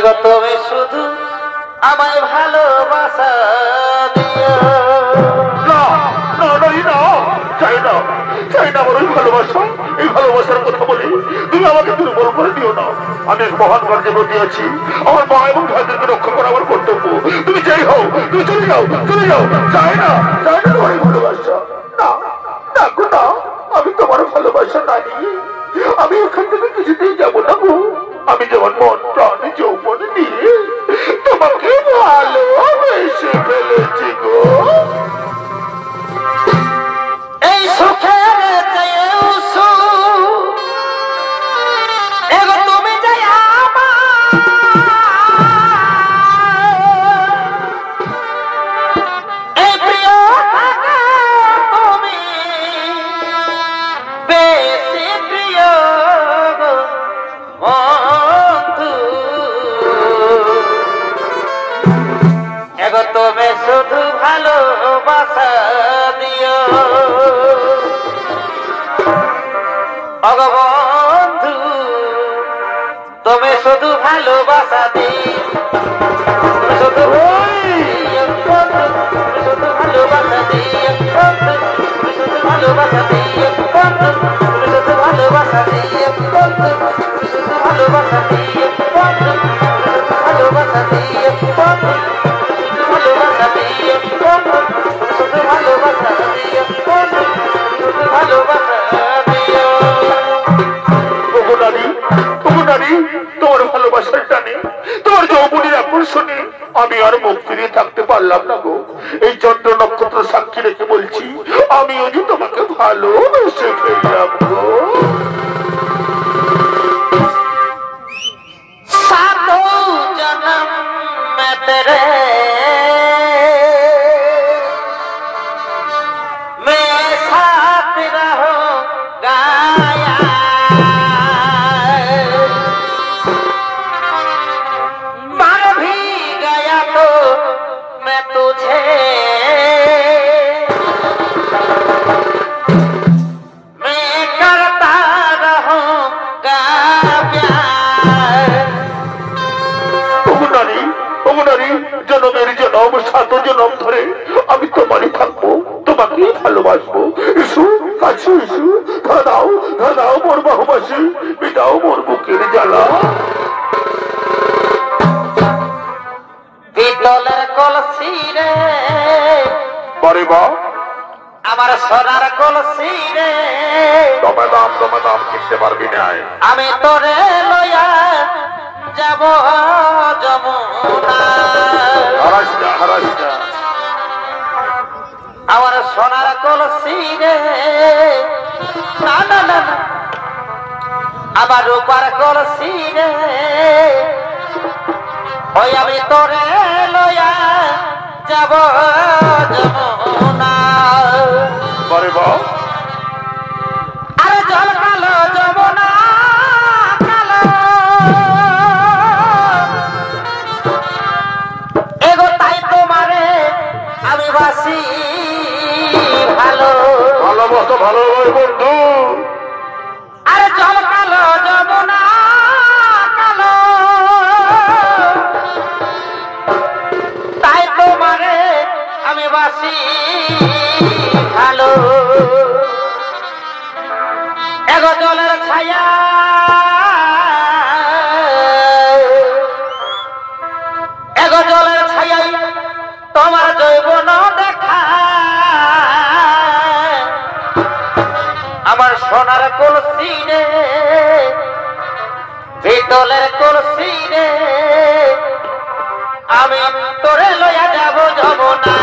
এগো তুমি শুধু আমায় ভালোবাসা দিও। না না না, চাই না, চাই না আমার ওই ভালোবাসা। এই ভালোবাসার কথা বলে তুমি আমাকে দুর্বল করে দিও না। আমি এক মহান কার্যে ব্রতী আছি। আমার মা এবং ভাইদেরকে রক্ষা করা আমার কর্তব্য। তুমি যাই হও, তুমি চলে যাও, চলে যাও। চাই না, চাই না তোমার এই ভালোবাসা। না না গো না, আমি তোমার ভালোবাসা না নিয়ে আমি এখান থেকে কিছুতেই যাবো না গো। আমি যেমন মন প্রাণ যৌবন নিয়ে তোমাকে ভালোবেসে ফেলেছি গো। এই সুখের চেয়েও সুখ এগো তুমি যাই আমার। এই প্রিয় থাকে তুমি বেশি প্রিয় গো বন্ধু। এগো তুমি শুধু ভালোবাসা দিও ওগো বন্ধু, তুমি শুধু ভালোবাসা দিও। তুমি শুধু শুধু ভালোবাসা দিও বন্ধু, তুমি শুধু ভালোবাসা দিও বন্ধু, তুমি শুধু ভালোবাসা দিও বন্ধু, তুমি শুধু ভালোবাসা দিও বন্ধু, ভালোবাসা দিও বন্ধু, ভালোবাসা দিও বন্ধু, শুধু ভালোবাসা দিও বন্ধু, শুধু ভালোবাসা দিও। ওগো নারী, ওগো নারী, তোমার ভালোবাসার টানে, তোমার যৌবনের আকর্ষণে আমি আর মুখ ফিরিয়ে থাকতে পারলাম না গো। এই চন্দ্র নক্ষত্র সাক্ষী রেখে বলছি, আমিও যে তোমাকে ভালোবেসে ফেললাম গো। सातों जन्म में तेरे मैं साथ रहूंगा मर भी गया तो मैं तुझे मैं करता रहूंगा प्यार। জনমের জনম 7 জনম ধরে আমি তোমারই থাকবো, তোমাকেই ভালোবাসবো। ইসু কাছে ইসু, ধরাও ধরাও মোর বাহুবাসী, মিটাও মোর বুকের জ্বালা। পিতলের কলসি রে বরে বা আমার সোনার কলসি রে, দমে দাম কিনতে পারবি না। আমি তোরে লয়া যাব যমুনা। হারাইটা আমার সোনার কলসি রে, না না না না, আমার রূপার কলসি রে, ওই আমি তোরে লয়া যাব যমুনা। বরে বা আরে জল কালো যমুনা কালো, এগো তাই তোমারে আমি বাসি ভালো। ভালোবাসা ভালো বন্ধু। আরে জল কালো যমুনা কালো, তাই তোমারে আমি বাসি ভালো। এগো জলের ছায়া এগো জলের ছায়াই তোমার যৌবন দেখা, আমার সোনার কলসি রে, পিতলের কলসি রে, আমি তোরে লয়া যাব যমুনা।